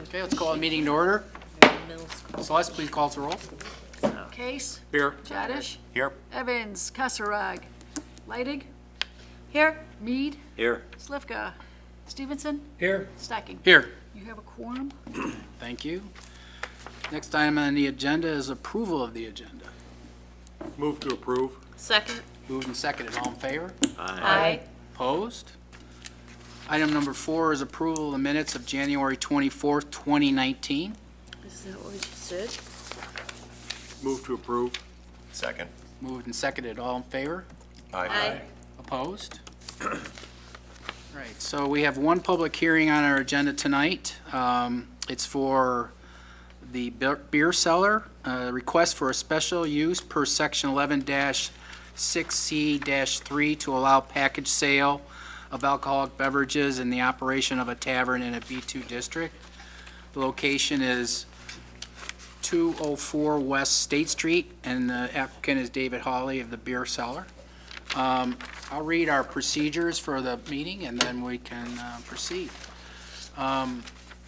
Okay, let's call the meeting to order. Middle school. Celeste, please call to roll. Case, Here. Jadish, Here. Evans, Kasserag, Leidig, Here. Mead, Here. Slivka, Stevenson, Here. Stacking. Here. You have a quorum? Thank you. Next item on the agenda is approval of the agenda. Move to approve. Second. Moved and seconded. All in favor? Aye. Opposed? Item number 4 is approval of the minutes of January 24th, 2019. Is that what we just said? Move to approve. Second. Moved and seconded. All in favor? Aye. Opposed? All right, so we have one public hearing on our agenda tonight. It's for the beer cellar, request for a special use per section 11-6C-3 to allow package sale of alcoholic beverages in the operation of a tavern in a B2 district. The location is 204 West State Street, and the applicant is David Hawley of the beer cellar. I'll read our procedures for the meeting, and then we can proceed.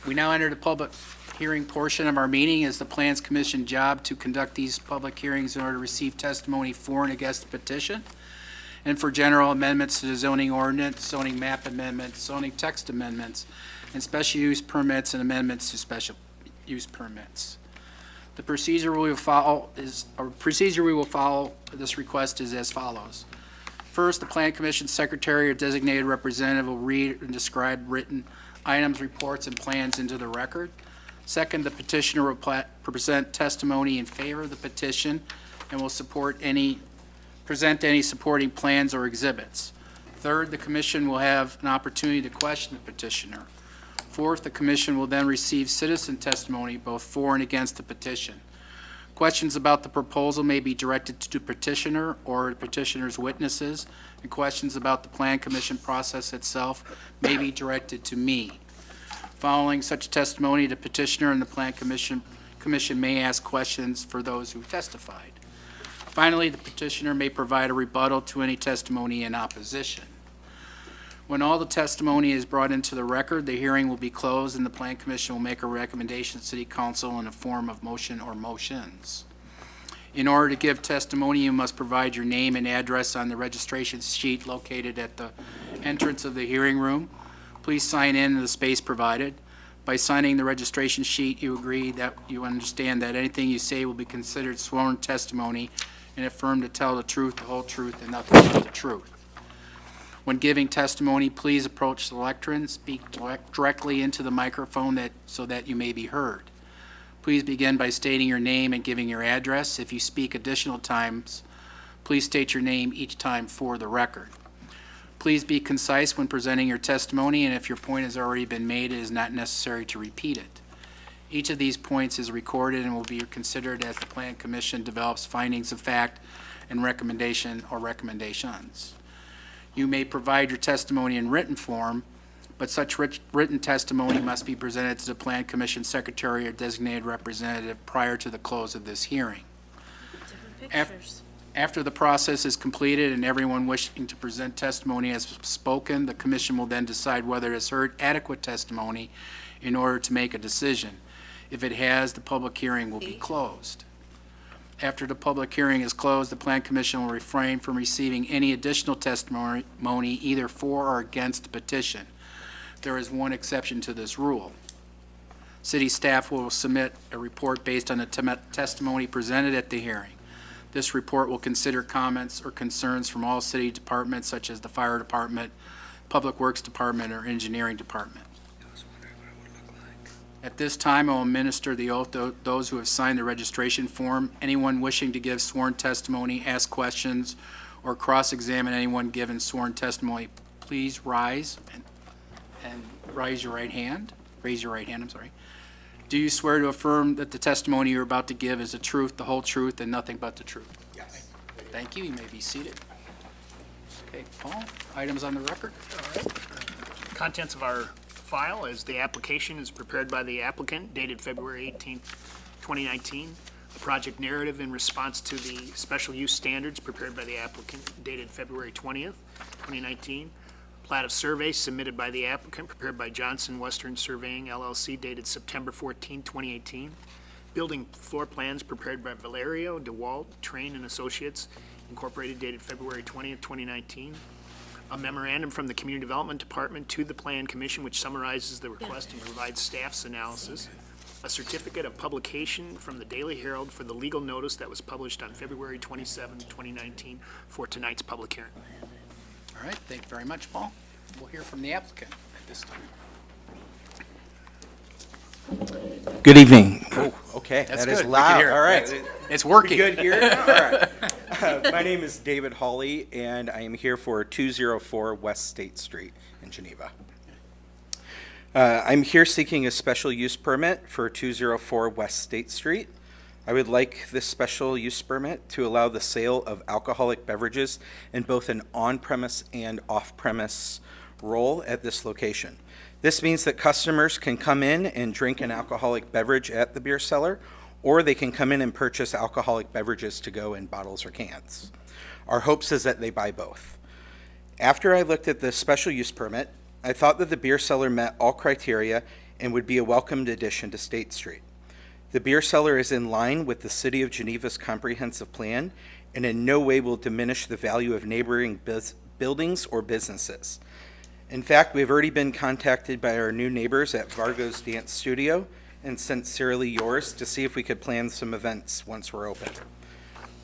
We now enter the public hearing portion of our meeting. It's the Plans Commission job to conduct these public hearings in order to receive testimony for and against the petition, and for general amendments to the zoning ordinance, zoning map amendments, zoning text amendments, and special use permits and amendments to special use permits. The procedure we will follow this request is as follows. First, the Plan Commission Secretary or designated representative will read and describe written items, reports, and plans into the record. Second, the petitioner will present testimony in favor of the petition and will present any supporting plans or exhibits. Third, the commission will have an opportunity to question the petitioner. Fourth, the commission will then receive citizen testimony both for and against the petition. Questions about the proposal may be directed to the petitioner or the petitioner's witnesses, and questions about the Plan Commission process itself may be directed to me. Following such testimony, the petitioner and the Plan Commission may ask questions for those who testified. Finally, the petitioner may provide a rebuttal to any testimony in opposition. When all the testimony is brought into the record, the hearing will be closed and the Plan Commission will make a recommendation to City Council in the form of motion or motions. In order to give testimony, you must provide your name and address on the registration sheet located at the entrance of the hearing room. Please sign in the space provided. By signing the registration sheet, you agree that you understand that anything you say will be considered sworn testimony and affirm to tell the truth, the whole truth, and nothing but the truth. When giving testimony, please approach the lectern, speak directly into the microphone so that you may be heard. Please begin by stating your name and giving your address. If you speak additional times, please state your name each time for the record. Please be concise when presenting your testimony, and if your point has already been made, it is not necessary to repeat it. Each of these points is recorded and will be considered as the Plan Commission develops findings of fact and recommendation or recommendations. You may provide your testimony in written form, but such written testimony must be presented to the Plan Commission Secretary or designated representative prior to the close of this hearing. Different pictures. After the process is completed and everyone wishing to present testimony has spoken, the Commission will then decide whether it has heard adequate testimony in order to make a decision. If it has, the public hearing will be closed. After the public hearing is closed, the Plan Commission will refrain from receiving any additional testimony either for or against the petition. There is one exception to this rule. City staff will submit a report based on the testimony presented at the hearing. This report will consider comments or concerns from all city departments such as the Fire Department, Public Works Department, or Engineering Department. At this time, I will administer the oath to those who have signed the registration form. Anyone wishing to give sworn testimony, ask questions, or cross-examine anyone given sworn testimony, please rise and raise your right hand. Raise your right hand, I'm sorry. Do you swear to affirm that the testimony you're about to give is the truth, the whole truth, and nothing but the truth? Yes. Thank you. You may be seated. Okay, Paul, items on the record? Contents of our file is the application is prepared by the applicant dated February 18th, 2019. A project narrative in response to the special use standards prepared by the applicant dated February 20th, 2019. Plat of survey submitted by the applicant, prepared by Johnson Western Surveying LLC, dated September 14, 2018. Building floor plans prepared by Valerio DeWalt, Train and Associates, Incorporated, dated February 20th, 2019. A memorandum from the Community Development Department to the Plan Commission, which summarizes the request and provides staff's analysis. A certificate of publication from the Daily Herald for the legal notice that was published on February 27, 2019, for tonight's public hearing. All right, thank you very much, Paul. We'll hear from the applicant at this time. Good evening. Oh, okay, That's that is good. We can loud. hear it. All right. It's working. Good here? All right. My name is David Hawley, and I am here for 204 West State Street in Geneva. I'm here seeking a special use permit for 204 West State Street. I would like this special use permit to allow the sale of alcoholic beverages in both an on-premise and off-premise role at this location. This means that customers can come in and drink an alcoholic beverage at the beer cellar, or they can come in and purchase alcoholic beverages to go in bottles or cans. Our hopes is that they buy both. After I looked at the special use permit, I thought that the beer cellar met all criteria and would be a welcomed addition to State Street. The beer cellar is in line with the City of Geneva's comprehensive plan and in no way will diminish the value of neighboring buildings or businesses. In fact, we've already been contacted by our new neighbors at Vargo's Dance Studio and Sincerely Yours to see if we could plan some events once we're open.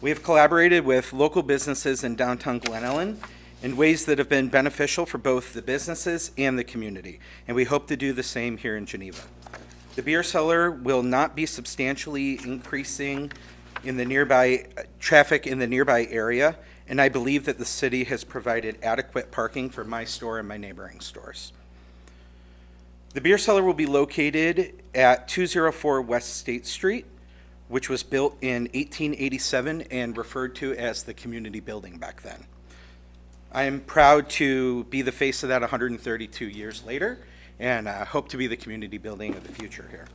We have collaborated with local businesses in downtown Glen Ellen in ways that have been beneficial for both the businesses and the community, and we hope to do the same here in Geneva. The beer cellar will not be substantially increasing in the nearby traffic in the nearby area, and I believe that the city has provided adequate parking for my store and my neighboring stores. The beer cellar will be located at 204 West State Street, which was built in 1887 and referred to as the community building back then. I am proud to be the face of that 132 years later, and hope to be the community building of the future here.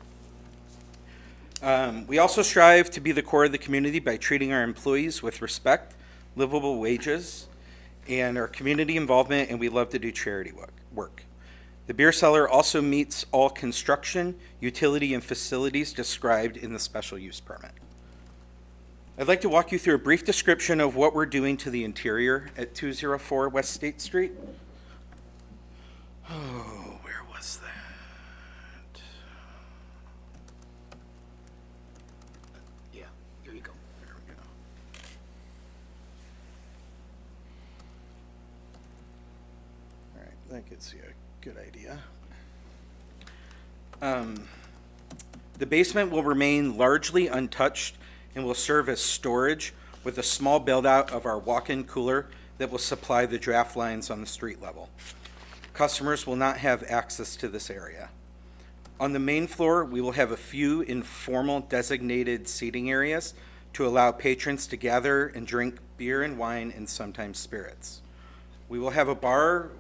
We also strive to be the core of the community by treating our employees with respect, livable wages, and our community involvement, and we love to do charity work. The beer cellar also meets all construction, utility, and facilities described in the special use permit. I'd like to walk you through a brief description of what we're doing to the interior at 204 West State Street. Oh, where was that? Yeah, here you go. There we go. All right, that gives you a good idea. The basement will remain largely untouched and will serve as storage with a small build-out of our walk-in cooler that will supply the draft lines on the street level. Customers will not have access to this area. On the main floor, we will have a few informal designated seating areas to allow patrons to gather and drink beer and wine and sometimes spirits. We will have a bar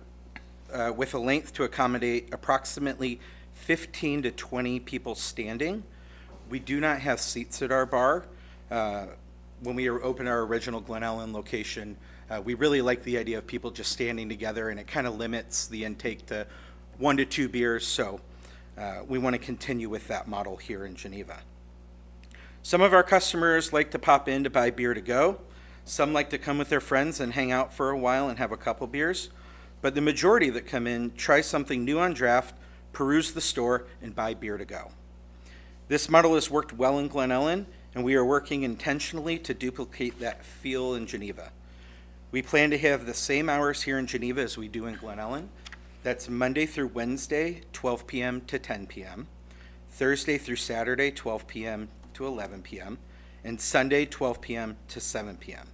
with a length to accommodate approximately 15 to 20 people standing. We do not have seats at our bar. When we opened our original Glen Ellen location, we really like the idea of people just standing together, and it kind of limits the intake to 1 to 2 beers, so we want to continue with that model here in Geneva. Some of our customers like to pop in to buy beer to go. Some like to come with their friends and hang out for a while and have a couple beers. But the majority that come in try something new on draft, peruse the store, and buy beer to go. This model has worked well in Glen Ellen, and we are working intentionally to duplicate that feel in Geneva. We plan to have the same hours here in Geneva as we do in Glen Ellen. That's Monday through Wednesday, 12 p.m. to 10 p.m., Thursday through Saturday, 12 p.m. to 11 p.m., and Sunday, 12 p.m. to 7 p.m.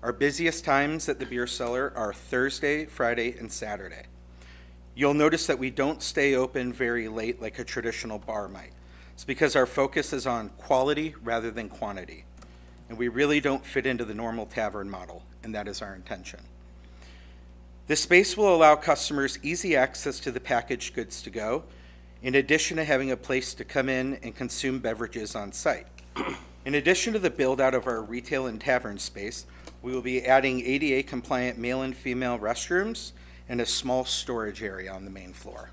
Our busiest times at the beer cellar are Thursday, Friday, and Saturday. You'll notice that we don't stay open very late like a traditional bar might. It's because our focus is on quality rather than quantity, and we really don't fit into the normal tavern model, and that is our intention. This space will allow customers easy access to the packaged goods to go, in addition to having a place to come in and consume beverages on site. In addition to the build-out of our retail and tavern space, we will be adding ADA-compliant male and female restrooms and a small storage area on the main floor.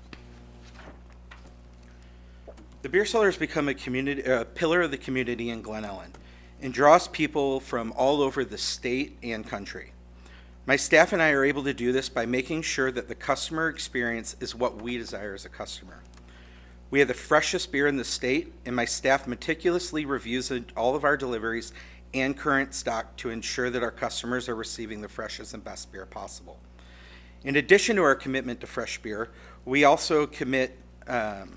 The beer cellar has become a pillar of the community in Glen Ellen and draws people from all over the state and country. My staff and I are able to do this by making sure that the customer experience is what we desire as a customer. We have the freshest beer in the state, and my staff meticulously reviews all of our deliveries and current stock to ensure that our customers are receiving the freshest and best beer possible. In addition to our commitment to fresh beer, we also commit to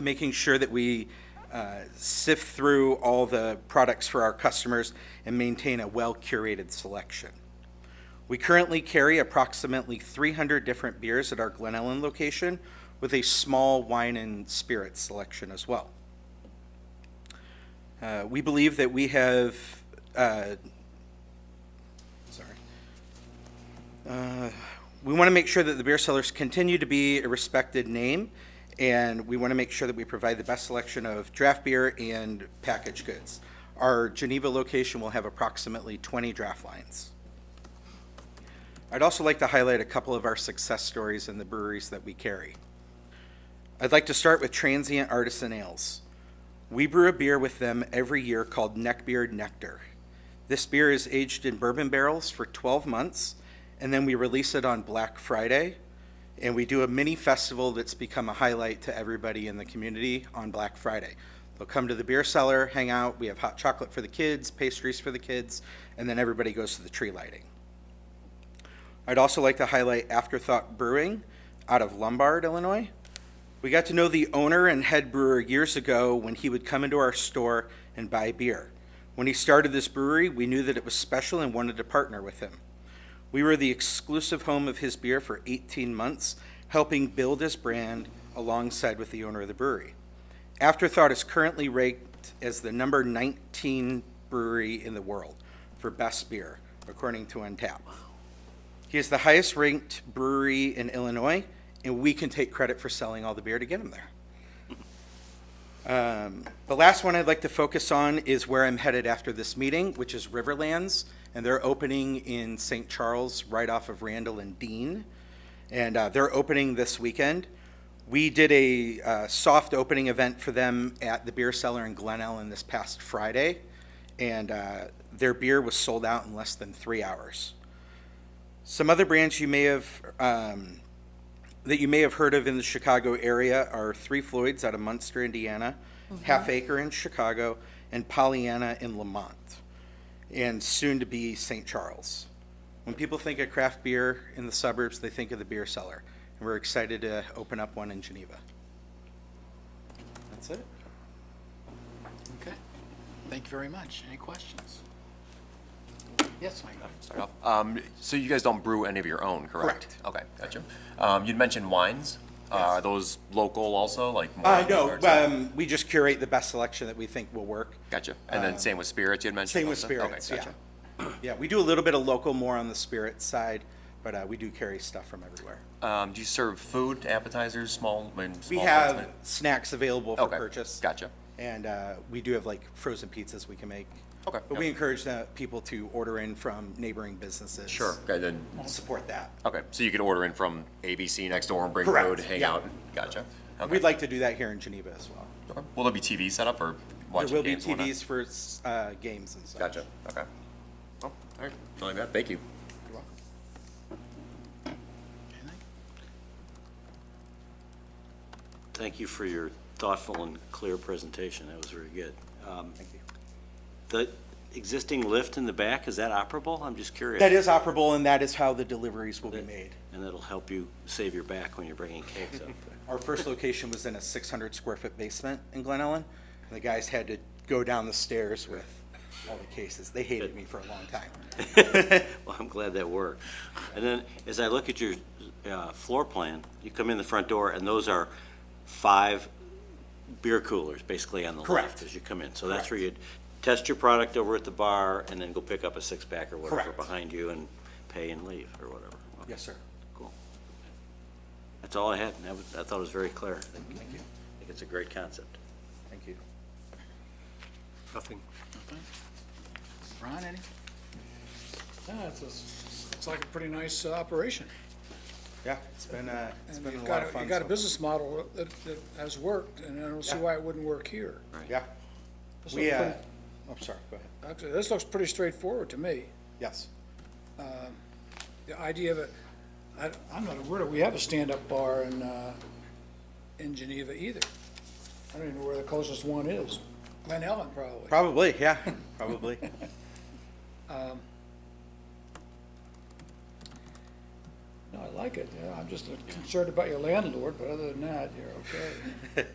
making sure that we sift through all the products for our customers and maintain a well-curated selection. We currently carry approximately 300 different beers at our Glen Ellen location, with a small wine and spirits selection as well. We believe that we have, we want to make sure that the beer cellars continue to be a respected name, and we want to make sure that we provide the best selection of draft beer and packaged goods. Our Geneva location will have approximately 20 draft lines. I'd also like to highlight a couple of our success stories in the breweries that we carry. I'd like to start with Transient Artisan Ales. We brew a beer with them every year called Neckbeard Nectar. This beer is aged in bourbon barrels for 12 months, and then we release it on Black Friday, and we do a mini festival that's become a highlight to everybody in the community on Black Friday. They'll come to the beer cellar, hang out, we have hot chocolate for the kids, pastries for the kids, and then everybody goes to the tree lighting. I'd also like to highlight Afterthought Brewing out of Lombard, Illinois. We got to know the owner and head brewer years ago when he would come into our store and buy beer. When he started this brewery, we knew that it was special and wanted to partner with him. We were the exclusive home of his beer for 18 months, helping build his brand alongside with the owner of the brewery. Afterthought is currently ranked as the number 19 brewery in the world for best beer, according to Untappd. He is the highest ranked brewery in Illinois, and we can take credit for selling all the beer to get him there. The last one I'd like to focus on is where I'm headed after this meeting, which is Riverlands, and they're opening in St. Charles, right off of Randall and Dean, and they're opening this weekend. We did a soft opening event for them at the beer cellar in Glen Ellen this past Friday, and their beer was sold out in less than 3 hours. Some other brands you may have that you may have heard of in the Chicago area are Three Floyds out of Munster, Indiana, Half Acre in Chicago, and Pollyanna in Lamont, and soon to be St. Charles. When people think of craft beer in the suburbs, they think of the beer cellar, and we're excited to open up one in Geneva. That's it. Okay. Thank you very much. Any questions? Yes, Mike. Start off. So you guys don't brew any of your own, correct? Okay, gotcha. You'd mentioned wines. Are those local also, like? No, we just curate the best selection that we think will work. Gotcha. And then same with spirits, you had mentioned? Same with also? spirits, Okay, gotcha. yeah. Yeah, we do a little bit of local more on the spirit side, but we do carry stuff from everywhere. Do you serve food, appetizers, small? We have snacks available for Okay, purchase. gotcha. And we do have like frozen pizzas we can make. Okay. But we encourage people to order in from neighboring businesses. Sure, okay, then, We'll support that. okay, so you could order in from ABC next door and bring Correct, food, hang yeah. out, gotcha. Okay. We'd like to do that here in Geneva as well. Okay. Will there be TV set up or watching There will be games and whatnot? TVs for games and such. Gotcha, okay. Well, all right, something like that, thank you. You're welcome. Anything? Thank you for your thoughtful and clear presentation. That was very good. Thank you. The existing lift in the back, is that operable? I'm just curious. That is operable, and that is how the deliveries will be made. And that'll help you save your back when you're bringing cakes up there. Our first location was in a 600 square foot basement in Glen Ellen, and the guys had to go down the stairs with all the cases. They hated me for a long time. Well, I'm glad that worked. And then, as I look at your floor plan, you come in the front door, and those are 5 beer coolers, basically on the Correct. left as you come in. So that's where you'd test your product over at the bar, and then go pick up a 6-pack or whatever Correct. behind you and pay and leave, or whatever. Okay, Yes, sir. cool. That's all I had. I thought it was very clear. Thank you. I think it's a great concept. Thank you. Nothing. Ron, any? Yeah, it's like a pretty nice operation. Yeah, it's been a And lot you've of got, fun. you've got a so- business model that has worked, and I don't see Yeah. why it wouldn't work here. Yeah. This We, looks pretty- I'm sorry, go ahead. Actually, this looks pretty straightforward to me. Yes. The idea of it, I'm not aware that we have a stand-up bar in Geneva either. I don't even know where the closest one is. Glen Ellen, probably. Probably, yeah, probably. No, I like it. Yeah, I'm just concerned about your landlord, but other than that, you're okay.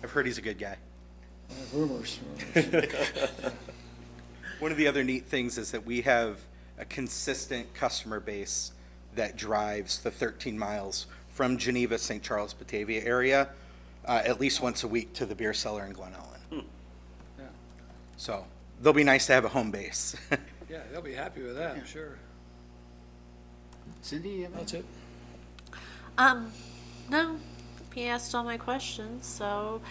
I've heard he's a good guy. Rumors. One of the other neat things is that we have a consistent customer base that drives the 13 miles from Geneva, St. Charles, Batavia area, at least once a week to the beer cellar in Glen Ellen. Yeah. So they'll be nice to have a home base. Yeah, they'll be happy with that, I'm sure. Cindy, you have any- That's it. No, he asked all my questions, so,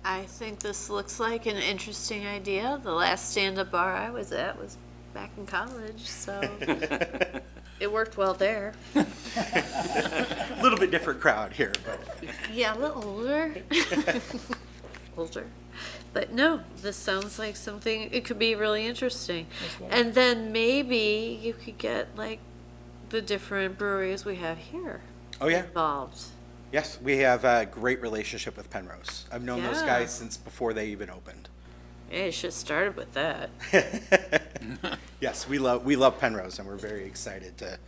I think this looks like an interesting idea. The last stand-up bar I was at was back in college, so it worked well there. A little bit different crowd here, but Yeah, a little older. Older. But no, this sounds like something, it could be really interesting. And then maybe you could get like the different breweries we have here oh yeah, involved. yes, we have a great relationship with Penrose. I've known those Yeah. guys since before they even opened. Yeah, you should have started with that. Yes, we love Penrose, and we're very excited to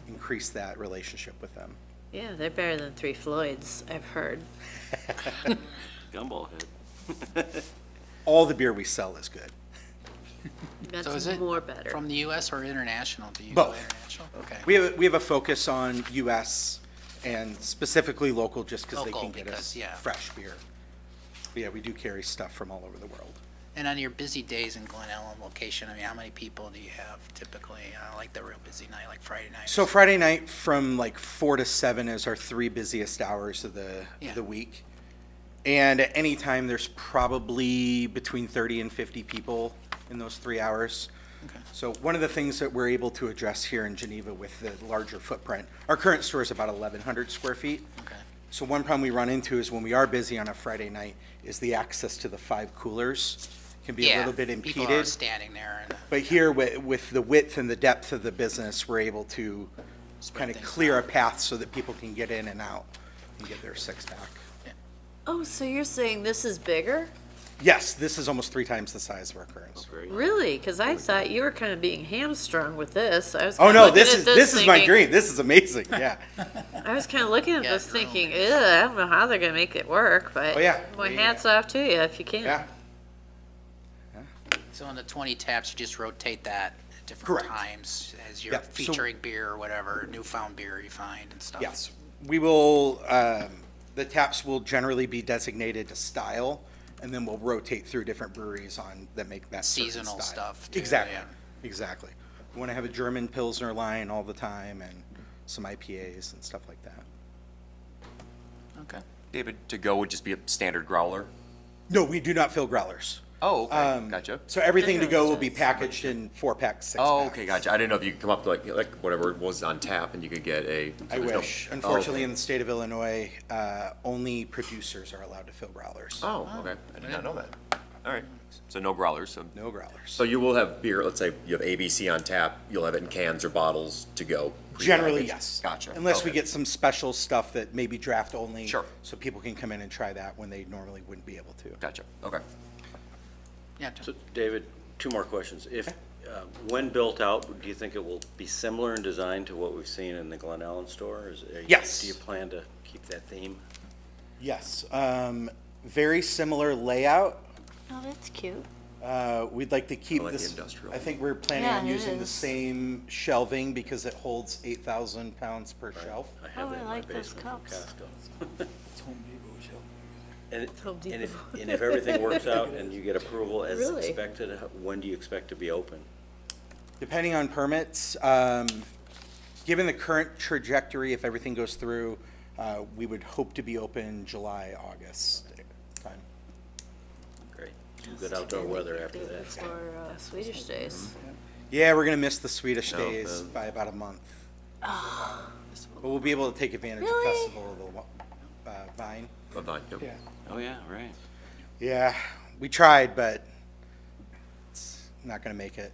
increase that relationship with them. Yeah, they're better than Three Floyds, I've heard. Gumball head. All the beer we sell is good. That's So is it more better. from the US or international? Do you Both. go international? Okay. We have a focus on U.S. and specifically local, just because they Local, can get because, us yeah. fresh beer. But yeah, we do carry stuff from all over the world. And on your busy days in Glen Ellen location, I mean, how many people do you have typically, like the real busy night, like Friday night? So Friday night from like 4 to 7 is our 3 busiest hours of Yeah. the week. And at any time, there's probably between 30 and 50 people in those 3 hours. Okay. So one of the things that we're able to address here in Geneva with the larger footprint, our current store is about 1,100 square feet. Okay. So one problem we run into is when we are busy on a Friday night is the access to the 5 coolers can be a Yeah, little bit people are impeded. standing there and But here with the width and the depth of the business, we're able to Spread kind of things clear a out. path so that people can get in and out and get their 6-pack. Oh, so you're saying this is bigger? Yes, this is almost 3 times the size of our current store. Great. Really? Because I thought you were kind of being hamstrung with this. I was Oh kinda no, looking this at is this is my thinking- dream. This is amazing. Yeah. I was kind of looking at Yeah, this it's real thinking, nice. I don't know how they're gonna make it work, but Oh, yeah. my hats off to you if you can. Yeah. so on the 20 taps, you just rotate that at different Correct. times as you're Yeah, so- featuring beer or whatever, newfound beer you find and stuff. Yes, we will. The taps will generally be designated to style, and then we'll rotate through different breweries on that make that certain Seasonal style. stuff, too, Exactly. yeah. Exactly. We want to have a German Pilsner line all the time, and some IPAs and stuff like that. Okay. David, to go would just be a standard growler? No, we do not fill growlers. Oh, okay, gotcha. So everything to go will be Interesting. packaged in 4-pack, 6-pack. Oh, okay, gotcha. I didn't know if you could come up to like whatever was on tap and you could get a. I there's no- wish. Oh, Unfortunately, okay. in the state of Illinois, only producers are allowed to fill growlers. Oh, okay. I did not know that. All right. So no growlers. So No growlers. so you will have beer. Let's say you have ABC on tap. You'll have it in cans or bottles to go. Generally, prepackaged. yes. Gotcha. Unless we Okay. get some special stuff that may be draft only. Sure. So people can come in and try that when they normally wouldn't be able to. Gotcha. Okay. Yeah, So, David, 2 more questions. If, when built out, do you think it will be similar in design to what we've seen in the Glen Ellen store? Yes. Do you plan to keep that theme? Yes. Very similar layout. Oh, that's cute. We'd like to keep I like the this. industrial. I think we're planning Yeah, on it using the is. same shelving because it holds 8,000 pounds per shelf. I have Oh, that I in my like those basement from cups. Costco. It's Home Depot's helping. And, Home and if, Depot. and if everything works out and you get approval as Really? expected, when do you expect to be open? Depending on permits, given the current trajectory, if everything goes through, we would hope to be open July, August time. Great. That good outdoor weather after that. For Swedish days. Yeah, we're gonna miss the Swedish No, days by about a month. But we'll be able to take advantage of Really? Festival of the Vine. Bye-bye. Yep. Yeah. Oh, yeah, right. Yeah, we tried, but it's not gonna make it.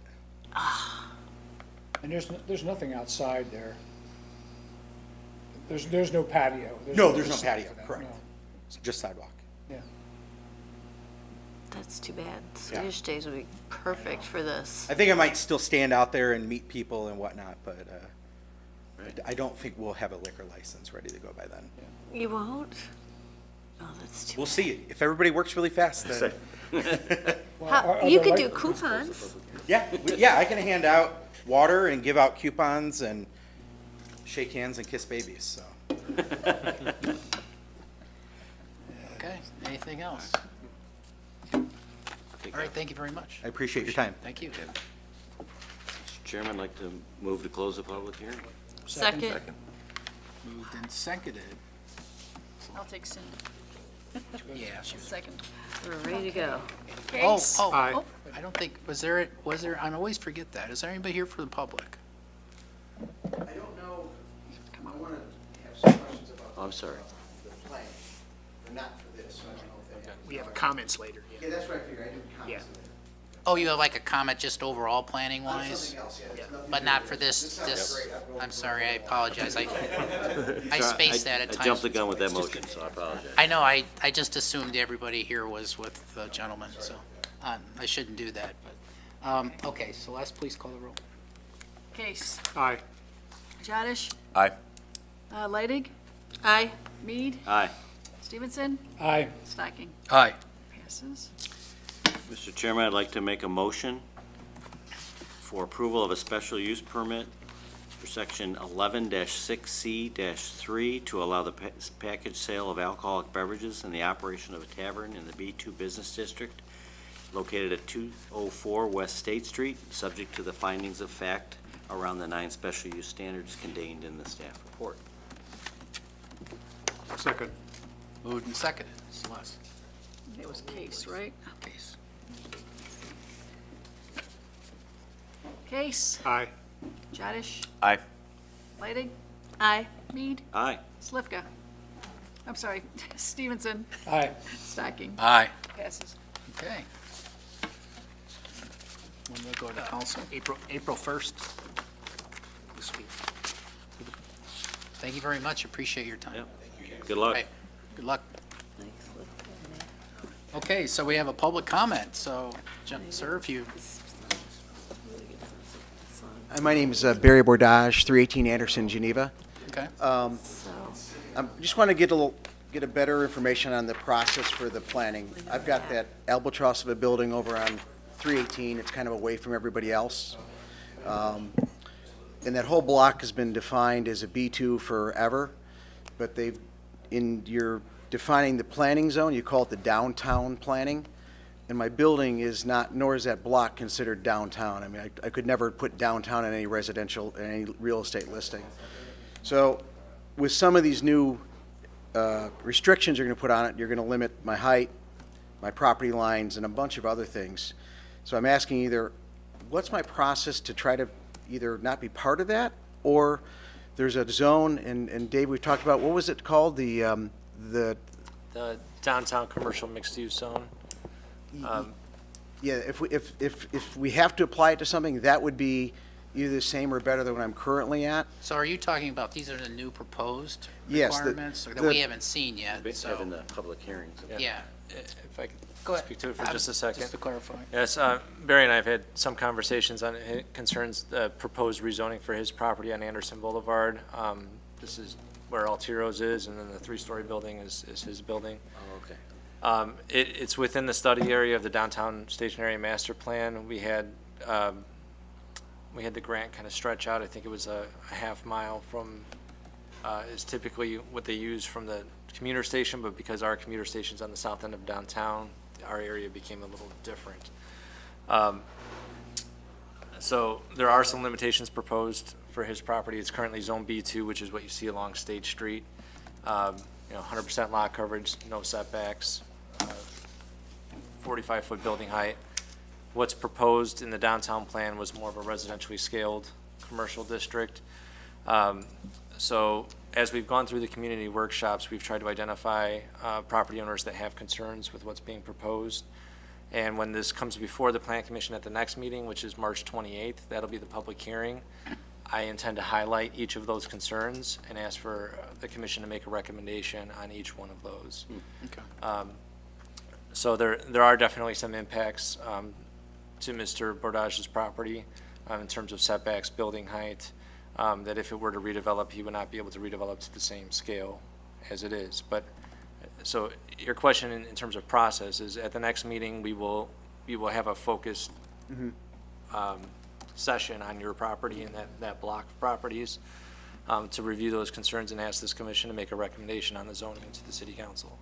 And there's nothing outside there. There's no patio. No, there's no seat patio, for that, correct. no. It's just sidewalk. Yeah. That's too bad. Swedish days would be perfect for this. I think I might still stand out there and meet people and whatnot, but I don't think we'll have a liquor license ready to go by then. You won't? Oh, that's too We'll see. If everybody works really fast, then, Well, How, are you there could do lic- coupons. yeah, I can hand out water and give out coupons and shake hands and kiss babies, so. Okay, anything else? All right, thank you very much. I appreciate your time. Thank you. Mr. Chairman, I'd like to move to close the public hearing. Second. Moved and seconded. I'll take Cindy. Yeah, she was. Second. We're ready to go. Case. I don't think, was there, I always forget that. Is there anybody here for the public? I don't know, I want to have some questions about Oh, I'm sorry. the plan, but not for this, so I don't know if they have. We have comments later, yeah. Yeah, that's what I figured, I did comments. Yeah. Oh, you have like a comment just overall planning wise? Something else, yeah. it's nothing But to not do for with this, sounds great. I'll go I'm for sorry, it. I apologize. I Sorry, spaced that at times. I jumped the gun with that motion, so I apologize. I know, I just assumed everybody here was with the gentleman, so I shouldn't do that, but, okay, Celeste, please call the roll. Case. Aye. Jadish. Aye. Leidig. Aye. Mead. Aye. Stevenson. Aye. Stocking. Aye. Passes. Mr. Chairman, I'd like to make a motion for approval of a special use permit for section 11-6C-3 to allow the package sale of alcoholic beverages and the operation of a tavern in the B2 Business District located at 204 West State Street, subject to the findings of fact around the 9 special use standards contained in the staff report. Second. Moved and seconded. Celeste. It was Case, right? Case. Case. Aye. Jadish. Aye. Leidig. Aye. Mead. Aye. Slivka. I'm sorry, Stevenson. Aye. Stocking. Aye. Passes. Okay. When we'll go to council. April 1st. This week. Thank you very much, appreciate your time. Yep. Good luck. Okay, good luck. Thanks. Okay, so we have a public comment, so, sir, if you, Hi, my name is Barry Bordage, 318 Anderson, Geneva. okay? So, Just want to get a better information on the process for the planning. I've got that albatross of a building over on 318. It's kind of away from everybody else. And that whole block has been defined as a B2 forever, but you're defining the planning zone, you call it the downtown planning. And my building is not, nor is that block considered downtown. I mean, I could never put downtown in any residential, in any real estate listing. So with some of these new restrictions you're going to put on it, you're going to limit my height, my property lines, and a bunch of other things. So I'm asking either, what's my process to try to either not be part of that, or there's a zone, and Dave, we've talked about, what was it called? The downtown commercial mixed-use zone. yeah, if we have to apply it to something, that would be either the same or better than what I'm currently at. So are you talking about, these are the new proposed Yes, requirements, or that the- we haven't seen yet, Having so, the public hearings. yeah, If I could go ahead. speak to it for just a second. Just to clarify. Yes, Barry and I have had some conversations on it concerns the proposed rezoning for his property on Anderson Boulevard. This is where Altiro's is, and then the three-story building is his building. Oh, okay. It's within the study area of the downtown stationary master plan. We had the grant kind of stretch out. I think it was a half mile from, is typically what they use from the commuter station, but because our commuter station's on the south end of downtown, our area became a little different. So there are some limitations proposed for his property. It's currently Zone B2, which is what you see along State Street. 100% lot coverage, no setbacks. 45-foot building height. What's proposed in the downtown plan was more of a residentially scaled commercial district. So as we've gone through the community workshops, we've tried to identify property owners that have concerns with what's being proposed. And when this comes before the Plan Commission at the next meeting, which is March 28th, that'll be the public hearing. I intend to highlight each of those concerns and ask for the commission to make a recommendation on each one of those. Okay. So there are definitely some impacts to Mr. Bordage's property in terms of setbacks, building height, that if it were to redevelop, he would not be able to redevelop to the same scale as it is. But, so your question in terms of process is, at the next meeting, we will have a focused session on your property and that block of properties to review those concerns and ask this commission to make a recommendation on the zoning to the city council.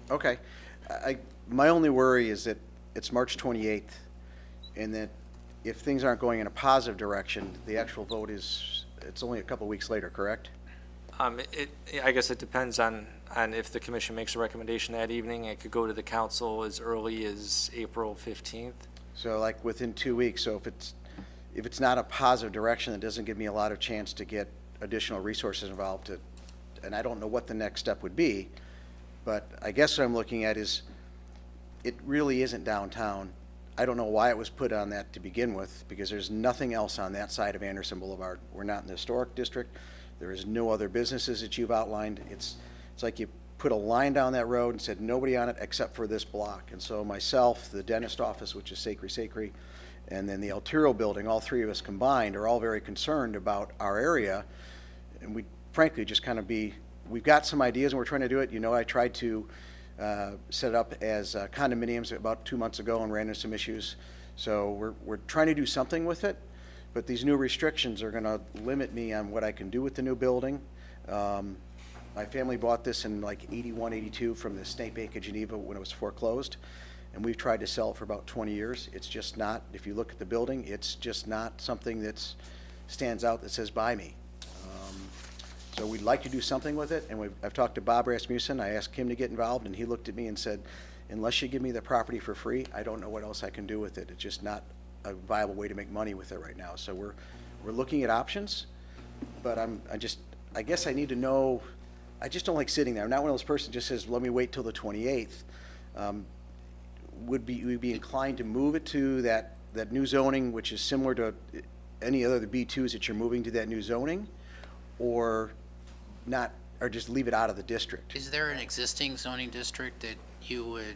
Okay. My only worry is that it's March 28th, and that if things aren't going in a positive direction, the actual vote it's only a couple weeks later, correct? I guess it depends on if the commission makes a recommendation that evening. It could go to the council as early as April 15th. So like within 2 weeks. So if it's not a positive direction, it doesn't give me a lot of chance to get additional resources involved and I don't know what the next step would be. But I guess what I'm looking at is, it really isn't downtown. I don't know why it was put on that to begin with, because there's nothing else on that side of Anderson Boulevard. We're not in the historic district. There is no other businesses that you've outlined. It's like you put a line down that road and said nobody on it except for this block. And so myself, the dentist office, which is Sacri, and then the Altero building, all three of us combined are all very concerned about our area. And we frankly just kind of we've got some ideas and we're trying to do it. You know, I tried to set it up as condominiums about 2 months ago and ran into some issues. So we're trying to do something with it, but these new restrictions are going to limit me on what I can do with the new building. My family bought this in like 81, 82 from the State Bank of Geneva when it was foreclosed, and we've tried to sell it for about 20 years. It's just not, if you look at the building, it's just not something that stands out that says buy me. So we'd like to do something with it, and I've talked to Bob Rasmussen. I asked him to get involved, and he looked at me and said, unless you give me the property for free, I don't know what else I can do with it. It's just not a viable way to make money with it right now. So we're looking at options, but I guess I need to know. I just don't like sitting there. I'm not one of those persons that just says, let me wait till the 28th. Would we be inclined to move it to that new zoning, which is similar to any other B2s that you're moving to that new zoning, or not, or just leave it out of the district? Is there an existing zoning district that you would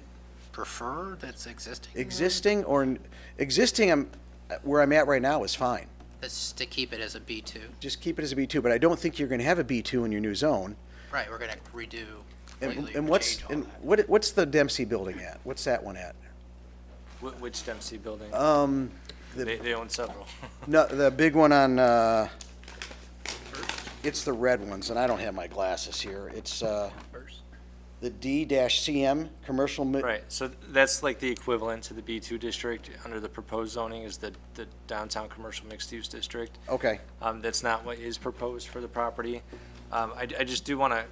prefer that's existing? Existing, where I'm at right now is fine. That's just to keep it as a B2. Just keep it as a B2, but I don't think you're going to have a B2 in your new zone. Right, we're going to redo completely. And change all that. what's the Dempsey building at? What's that one at? Which Dempsey building? They own several. No, the big one on, it's the red ones, and I don't have my glasses here. It's the D-CM commercial. Right, so that's like the equivalent to the B2 district under the proposed zoning is the downtown commercial mixed-use district. Okay. That's not what is proposed for the property. I just do want to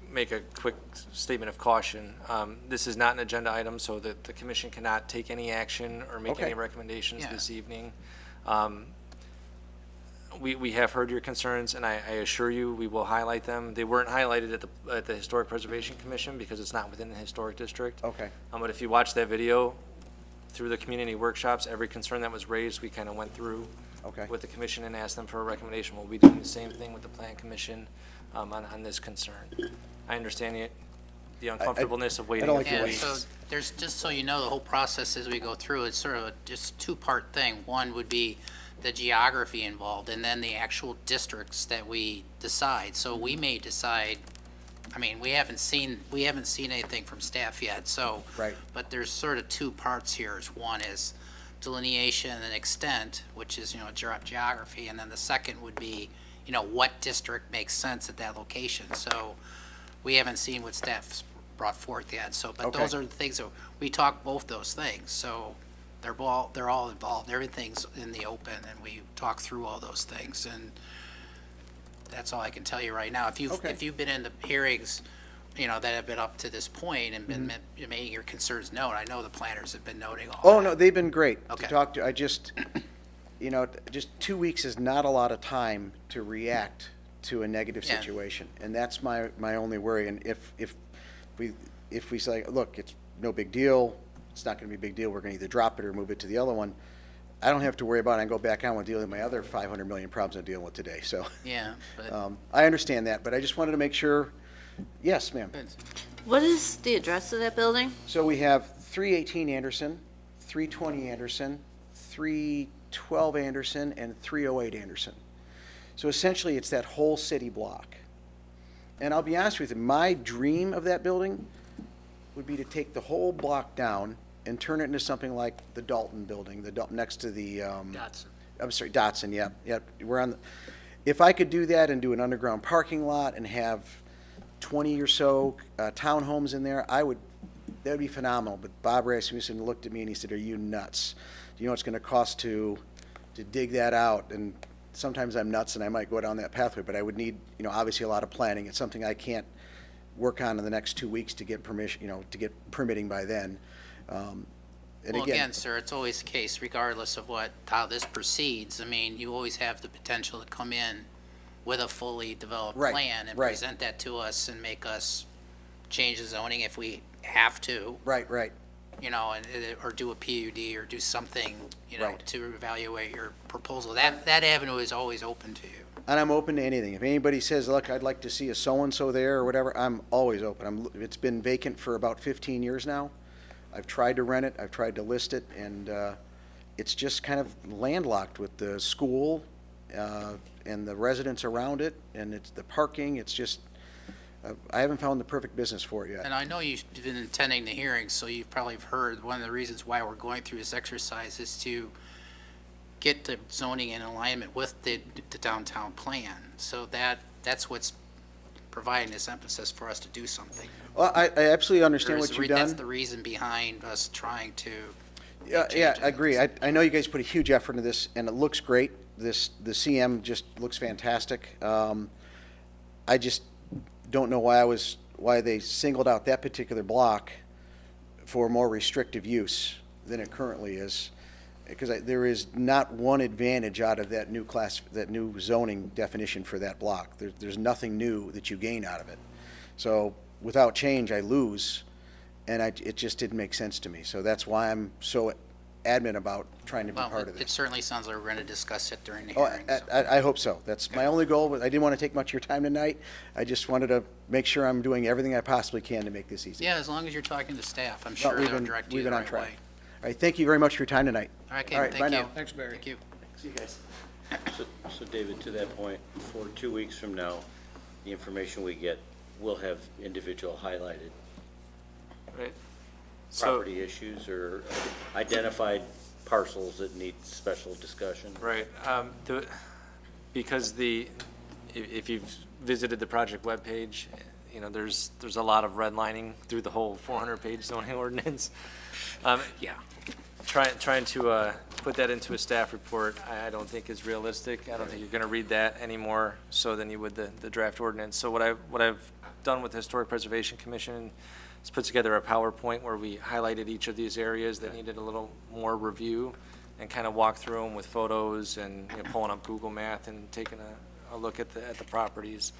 make a quick statement of caution. This is not an agenda item, so that the commission cannot take any action or make any recommendations this evening. We have heard your concerns, and I assure you we will highlight them. They weren't highlighted at the Historic Preservation Commission because it's not within the historic district. Okay. But if you watch that video through the community workshops, every concern that was raised, we kind of went through with the commission and asked them for a recommendation. We'll be doing the same thing with the Plan Commission on this concern. I understand the uncomfortableness of waiting a few Yeah, weeks. so there's, just so you know, the whole process as we go through, it's sort of a just two-part thing. One would be the geography involved, and then the actual districts that we decide. So we may decide, I mean, we haven't seen anything from staff yet, so. Right. But there's sort of two parts here. One is delineation and extent, which is, geography, and then the second would be, what district makes sense at that location. So we haven't seen what staff's brought forth yet, so, but those are the things that, we talk both those things, so they're all involved, everything's in the open, and we talk through all those things, and that's all I can tell you right now. If you've been in the hearings that have been up to this point and been making your concerns known. I know the planners have been noting all Oh, that. no, they've been great to Okay. talk to. I just, just 2 weeks is not a lot of time to react to a negative Yeah. situation. And that's my only worry. And if we say, look, it's no big deal, it's not gonna be a big deal, we're gonna either drop it or move it to the other one, I don't have to worry about it. I can go back on with dealing with my other 500 million problems I'm dealing with today. So, Yeah, but I understand that, but I just wanted to make sure, yes, ma'am. What is the address of that building? So we have 318 Anderson, 320 Anderson, 312 Anderson, and 308 Anderson. So essentially, it's that whole city block. And I'll be honest with you, my dream of that building would be to take the whole block down and turn it into something like the Dalton building, next to the, Dotson. I'm sorry, Dotson, yep. If I could do that and do an underground parking lot and have 20 or so townhomes in there, that would be phenomenal. But Bob Rasmussen looked at me and he said, "Are you nuts? Do you know what it's going to cost to dig that out?" And sometimes I'm nuts and I might go down that pathway, but I would need, obviously a lot of planning. It's something I can't work on in the next 2 weeks to get permission, to get permitting by then. And Well, again, sir, it's always the case, regardless of how this proceeds. I mean, you always have the potential to come in with a fully developed Right, plan and right. present that to us and make us change the zoning if we have to, Right. or do a PUD or do something, Right. to evaluate your proposal. That avenue is always open to you. And I'm open to anything. If anybody says, look, I'd like to see a so-and-so there or whatever, I'm always open. It's been vacant for about 15 years now. I've tried to rent it, I've tried to list it, and it's just kind of landlocked with the school and the residents around it, and it's the parking. It's just, I haven't found the perfect business for it yet. And I know you've been attending the hearings, so you've probably heard one of the reasons why we're going through this exercise is to get the zoning in alignment with the downtown plan. So that's what's providing this emphasis for us to do something. Well, I absolutely understand what you've That's done. the reason behind us trying to. Yeah, make yeah, changes. I agree. I know you guys put a huge effort into this, and it looks great. The CM just looks fantastic. I just don't know why they singled out that particular block for more restrictive use than it currently is, because there is not one advantage out of that new zoning definition for that block. There's nothing new that you gain out of it. So without change, I lose, and it just didn't make sense to me. So that's why I'm so adamant about trying to be Well, part of it this. certainly sounds like we're going to discuss it during the Oh, hearings. I hope so. That's my only goal, but I didn't want to take much of your time tonight. I just wanted to make sure I'm doing everything I possibly can to make this easy. Yeah, as long as you're talking to staff, I'm Well, sure we've they'll been- direct you we've the been on right track. way. All right, thank you very much for your time tonight. All right, All right, thank bye you. now. Thanks, Barry. Thank you. See you guys. So David, to that point, for 2 weeks from now, the information we get will have individual highlighted Right. So, property issues or identified parcels that need special discussion. right, because if you've visited the project webpage, there's a lot of redlining through the whole 400-page zoning ordinance. Yeah. Trying to put that into a staff report, I don't think is realistic. I don't think you're going to read that any more so than you would the draft ordinance. So what I've done with the Historic Preservation Commission is put together a PowerPoint where we highlighted each of these areas that needed a little more review and kind of walk through them with photos and pulling up Google Math and taking a look at the properties.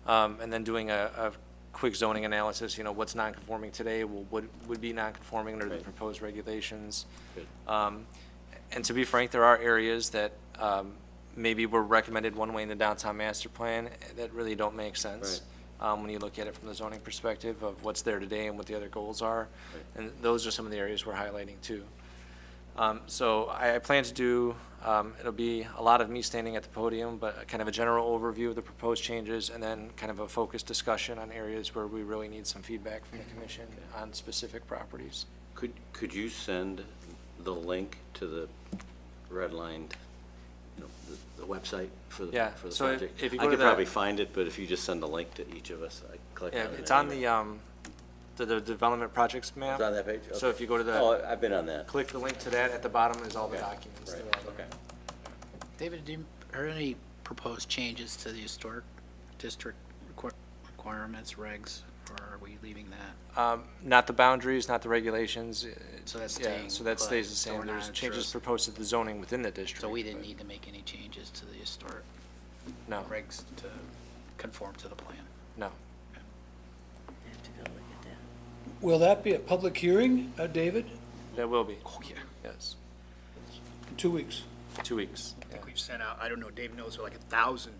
And then doing a quick zoning analysis, what's non-conforming today, would be non-conforming under the proposed regulations. And to be frank, there are areas that maybe were recommended one way in the downtown master plan that really don't make sense when you look at it from the zoning perspective of what's there today and what the other goals are. And those are some of the areas we're highlighting too. So I plan to do, it'll be a lot of me standing at the podium, but kind of a general overview of the proposed changes and then kind of a focused discussion on areas where we really need some feedback from the commission on specific properties. Could you send the link to the redlined, the website for the Yeah, for the so project? if you I go to could the- probably find it, but if you just send a link to each of us, I click on Yeah, it. it's on anyway. the development projects map. It's on that page? So Okay. if you go to the, Oh, I've been on that. click the link to that, at the bottom is all the documents. Right, They're all there. okay. David, are there any proposed changes to the historic district requirements, regs? or are we leaving that? Not the boundaries, not the regulations. So that's Yeah, staying so that put, stays the so same. we're There's not changes interested. proposed to the zoning within the district. So we didn't but need to make any changes to the historic No, regs to conform to the plan. no. Have to go look at that. Will that be a public hearing, David? There will be. Oh, yeah. Yes, In 2 weeks? 2 weeks. I think we've sent out, I don't know, Dave knows, like 1,000.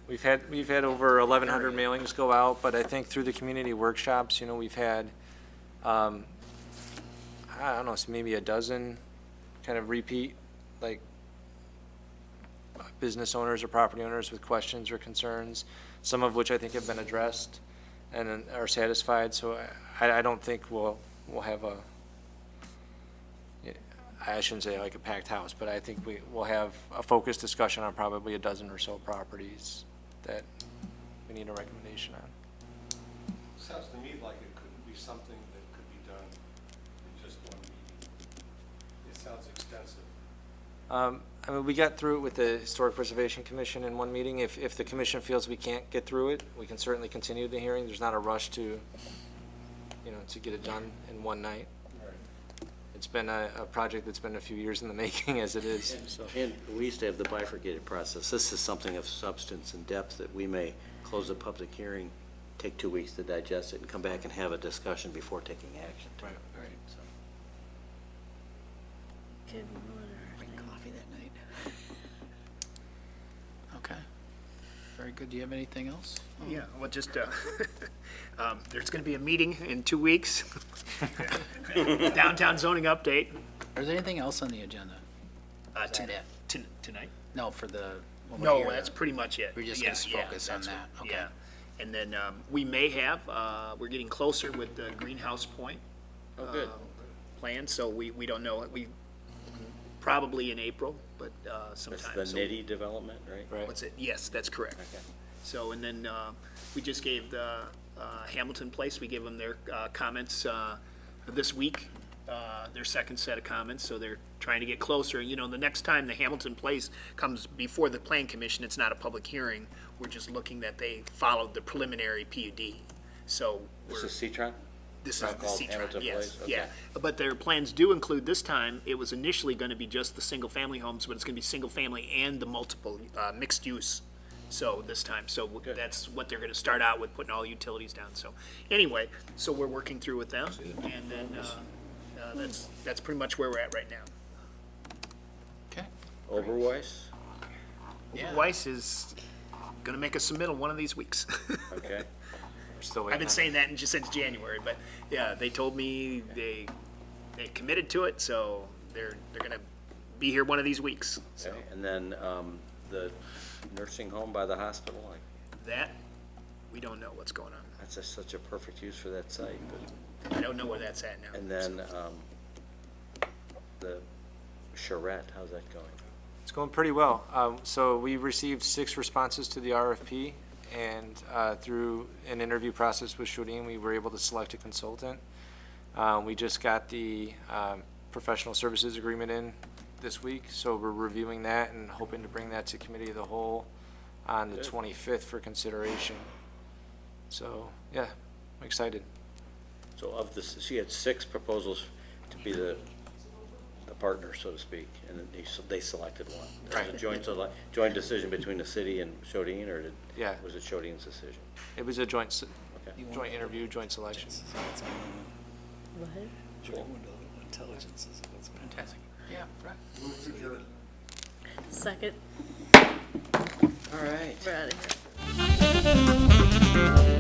We've had over 1,100 mailings go out, but I think through the community workshops, you know, we've had, I don't know, so maybe a dozen kind of repeat, like, business owners or property owners with questions or concerns, some of which I think have been addressed and are satisfied, so I don't think we'll have a, I shouldn't say like a packed house, but I think we'll have a focused discussion on probably a dozen or so properties that we need a recommendation on. Sounds to me like it could be something that could be done in just one meeting. It sounds extensive. I mean, we got through it with the Historic Preservation Commission in one meeting. If the commission feels we can't get through it, we can certainly continue the hearing. There's not a rush to, you know, to get it done in one night. It's been a project that's been a few years in the making as it is, so. And we used to have the bifurcated process. This is something of substance and depth that we may close a public hearing, take 2 weeks to digest it, and come back and have a discussion before taking action. Right. So, Good morning. Coffee that night. Okay. Very good. Do you have anything else? Yeah, well, just, there's going to be a meeting in 2 weeks. Downtown zoning update. Is there anything else on the agenda? Is that it? Tonight? No, for the. when we No, hear that's the- pretty much it. We're just Yeah, gonna yeah, focus on that's that. what- Okay. Yeah, and then we may have, we're getting closer with the Greenhouse Point. Oh, good. Plan, so we don't know, we, probably in April, but That's sometime. the So- Nitty development, right? Right. What's it? Yes, that's correct. Okay. So, and then we just gave the Hamilton Place, we gave them their comments this week, their second set of comments, so they're trying to get closer. You know, the next time the Hamilton Place comes before the Plan Commission, it's not a public hearing. We're just looking that they followed the preliminary PUD. So This we're, is Citron? this is not the called C-Tron, Hamilton yes, Place? Okay. yeah. But their plans do include this time, it was initially going to be just the single-family homes, but it's going to be single-family and the multiple mixed use. So this time, so Good. that's what they're going to start out with, putting all utilities down. So anyway, so we're working through with them, and then that's pretty much where we're at right now. Okay. Oberweis? Yeah. Weiss is going to make a submittal one of these weeks. Okay. We're still I've waiting been on saying that since January, but yeah, they told me they committed to it, so they're going to be here one of these weeks. So Okay, and then the nursing home by the hospital, like, that, we don't know what's going on. that's such a perfect use for that site. But, I don't know where that's at now. and then the charrette, how's that going? It's going pretty well. So we received 6 responses to the RFP, and through an interview process with Shodin, we were able to select a consultant. We just got the professional services agreement in this week, so we're reviewing that and hoping to bring that to committee of the whole on the Good. 25th for consideration. So, yeah, I'm excited. So of this, she had 6 proposals to be the partner, so to speak, and then they selected one. Right. Was it a joint decision between the city and Shodin, or Yeah. was it Shodin's decision? It was a joint Okay. interview, joint selection. What? Intelligence is what's going Fantastic. Yeah, right. Second, All right. we're out of here.